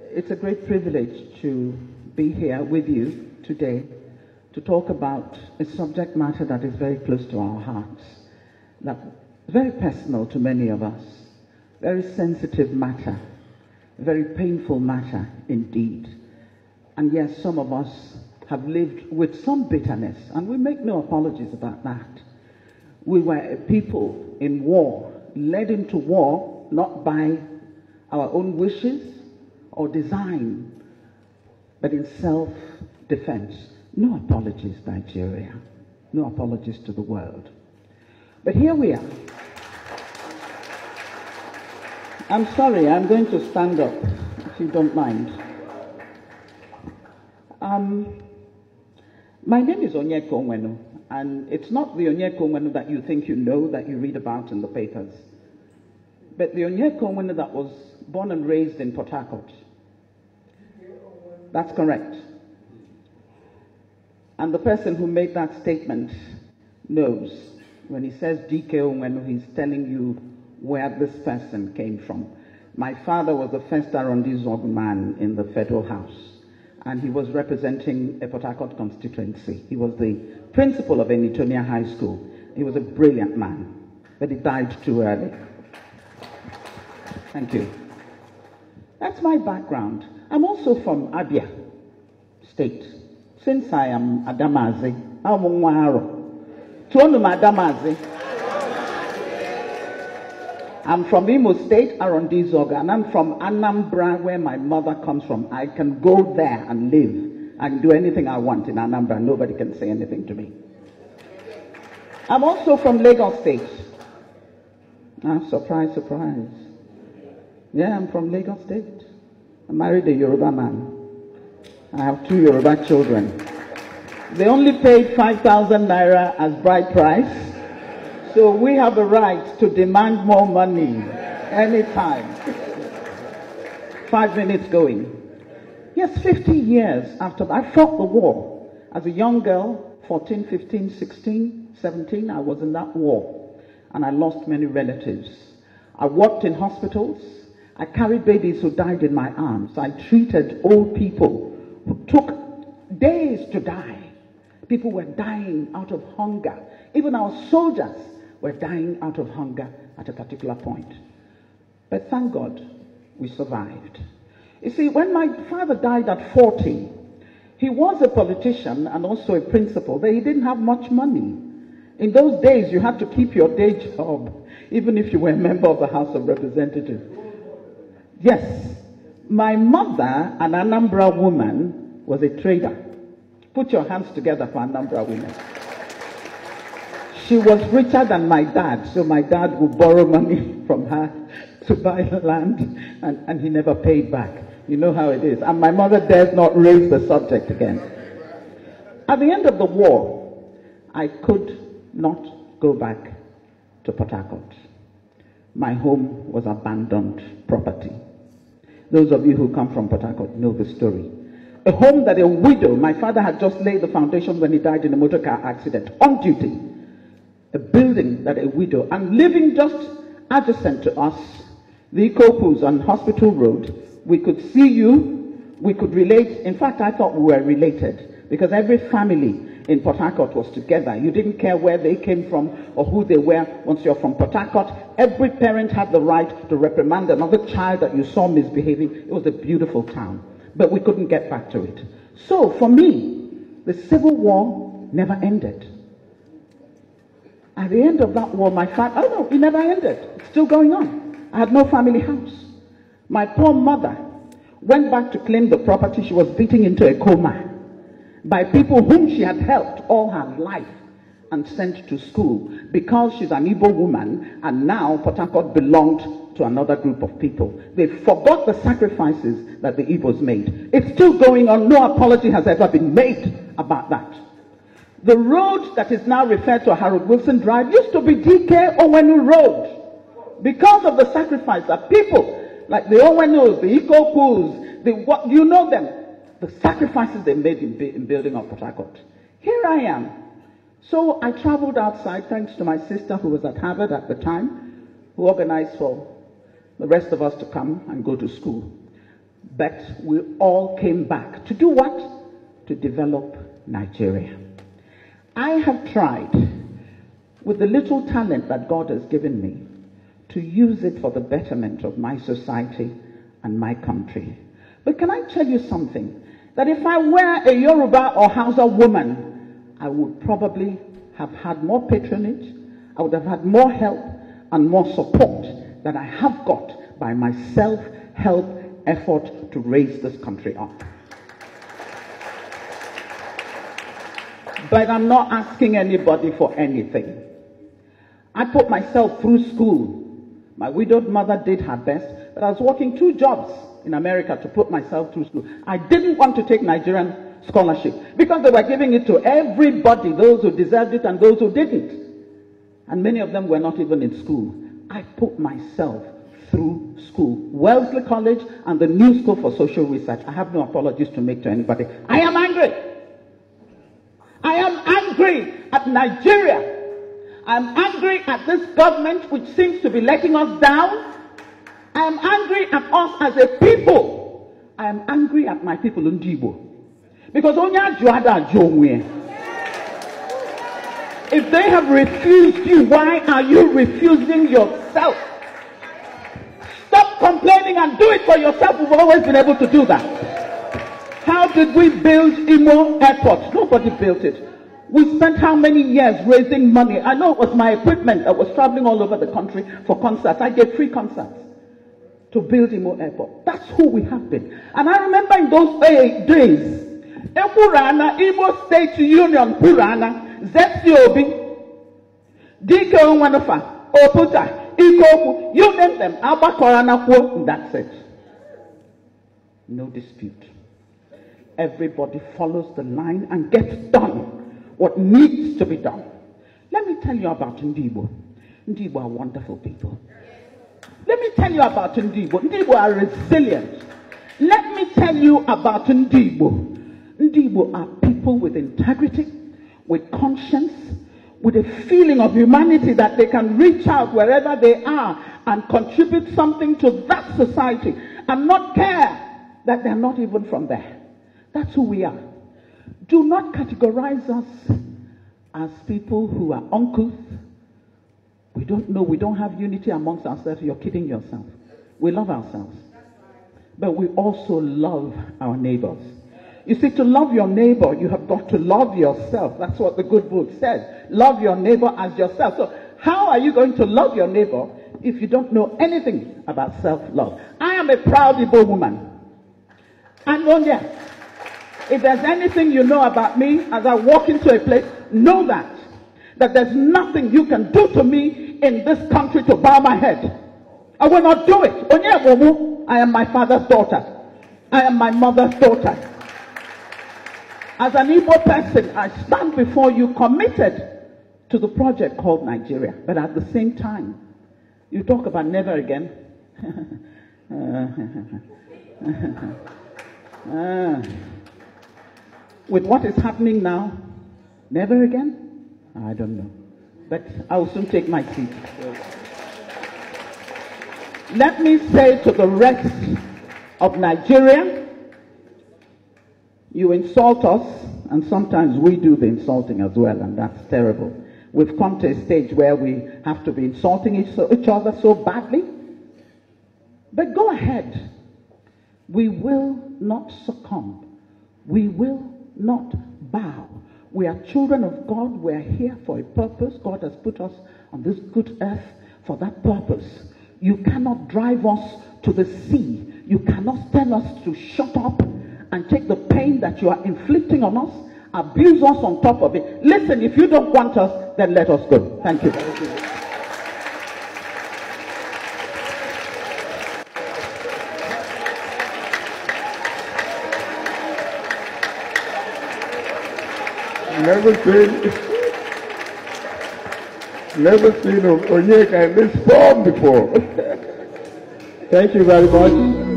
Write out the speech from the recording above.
It's a great privilege to be here with you today to talk about a subject matter that is very close to our hearts, that very personal to many of us, very sensitive matter, very painful matter indeed. And yes, some of us have lived with some bitterness, and we make no apologies about that. We were a people in war, led into war, not by our own wishes or design, but in self-defense. No apologies, Nigeria. No apologies to the world. But here we are. I'm sorry, I'm going to stand up, if you don't mind. My name is Onyeka Onwenu, and it's not the Onyeka Onwenu that you think you know, that you read about in the papers, but the Onyeka Onwenu that was born and raised in Port Harcourt. That's correct. And the person who made that statement knows. When he says DK Onwenu, he's telling you where this person came from. My father was the first Arrondissement man in the Federal House, and he was representing a Port Harcourt constituency. He was the principal of Enitonia High School. He was a brilliant man, but he died too early. Thank you. That's my background. I'm also from Abia State. Since I am Adamazi, I'm Mwaro. Adamazi. I'm from Imo State, Arrondissement, and I'm from Anambra, where my mother comes from. I can go there and live. I can do anything I want in Anambra. Nobody can say anything to me. I'm also from Lagos State. Surprise, surprise. Yeah, I'm from Lagos State. I married a Yoruba man. I have 2 Yoruba children. They only paid 5,000 naira as bride price. So we have a right to demand more money anytime. 5 minutes going. Yes, 50 years after I fought the war. As a young girl, 14, 15, 16, 17, I was in that war. And I lost many relatives. I worked in hospitals. I carried babies who died in my arms. I treated old people who took days to die. People were dying out of hunger. Even our soldiers were dying out of hunger at a particular point. But thank God, we survived. You see, when my father died at 40, he was a politician and also a principal, but he didn't have much money. In those days, you had to keep your day job, even if you were a member of the House of Representatives. Yes, my mother, an Anambra woman, was a trader. Put your hands together for Anambra women. She was richer than my dad, so my dad would borrow money from her to buy the land, and he never paid back. You know how it is. And my mother dares not raise the subject again. At the end of the war, I could not go back to Port Harcourt. My home was abandoned property. Those of you who come from Port Harcourt know the story. A home that a widow, my father had just laid the foundation when he died in a motor car accident, on duty. A building that a widow, and living just adjacent to us, the Ikopus on Hospital Road, we could see you, we could relate. In fact, I thought we were related, because every family in Port Harcourt was together. You didn't care where they came from or who they were. Once you're from Port Harcourt, every parent had the right to reprimand another child that you saw misbehaving. It was a beautiful town, but we couldn't get back to it. So for me, the Civil War never ended. At the end of that war, my father, oh no, it never ended. It's still going on. I had no family house. My poor mother went back to claim the property. She was beaten into a coma by people whom she had helped all her life and sent to school because she's an Igbo woman, and now Port Harcourt belonged to another group of people. They forgot the sacrifices that the Igbos made. It's still going on. No apology has ever been made about that. The road that is now referred to as Harold Wilson Drive used to be DK Onwenu Road because of the sacrifice that people like the Onwenus, the Ikopus, you know them, the sacrifices they made in building up Port Harcourt. Here I am. So I traveled outside thanks to my sister who was at Harvard at the time, who organized for the rest of us to come and go to school. But we all came back to do what? To develop Nigeria. I have tried, with the little talent that God has given me, to use it for the betterment of my society and my country. But can I tell you something? That if I were a Yoruba or Hausa woman, I would probably have had more patronage, I would have had more help and more support than I have got by my self-help effort to raise this country up. But I'm not asking anybody for anything. I put myself through school. My widowed mother did her best, but I was working 2 jobs in America to put myself through school. I didn't want to take Nigerian scholarship because they were giving it to everybody, those who deserved it and those who didn't. And many of them were not even in school. I put myself through school. Wellesley College and the New School for Social Research. I have no apologies to make to anybody. I am angry. I am angry at Nigeria. I am angry at this government which seems to be letting us down. I am angry at us as a people. I am angry at my people in Ndibo. Because if they have refused you, why are you refusing yourself? Stop complaining and do it for yourself. We've always been able to do that. How did we build Imo Airport? Nobody built it. We spent how many years raising money? I know it was my equipment that was traveling all over the country for concerts. I gave free concerts to build Imo Airport. That's who we have been. And I remember in those days, Purana, Imo State Union, Purana, Zetiobi, Dike Onwenu, Oputa, Ikoku, you name them, Abba Korana, that's it. No dispute. Everybody follows the line and gets done what needs to be done. Let me tell you about Ndibo. Ndibo are wonderful people. Let me tell you about Ndibo. Ndibo are resilient. Let me tell you about Ndibo. Ndibo are people with integrity, with conscience, with a feeling of humanity that they can reach out wherever they are and contribute something to that society and not care that they're not even from there. That's who we are. Do not categorize us as people who are uncouth. We don't know, we don't have unity amongst ourselves. You're kidding yourself. We love ourselves. But we also love our neighbors. You see, to love your neighbor, you have got to love yourself. That's what the good book says. Love your neighbor as yourself. So how are you going to love your neighbor if you don't know anything about self-love? I am a proud Igbo woman. And yes, if there's anything you know about me as I walk into a place, know that there's nothing you can do to me in this country to bow my head. I will not do it. I am my father's daughter. I am my mother's daughter. As an Igbo person, I stand before you committed to the project called Nigeria. But at the same time, you talk about never again. With what is happening now, never again? I don't know. But I will soon take my seat. Let me say to the rest of Nigeria, you insult us, and sometimes we do the insulting as well, and that's terrible. We've come to a stage where we have to be insulting each other so badly. But go ahead. We will not succumb. We will not bow. We are children of God. We are here for a purpose. God has put us on this good earth for that purpose. You cannot drive us to the sea. You cannot tell us to shut up and take the pain that you are inflicting on us, abuse us on top of it. Listen, if you don't want us, then let us go. Thank you. Never seen Onyeka in this form before. Thank you very much.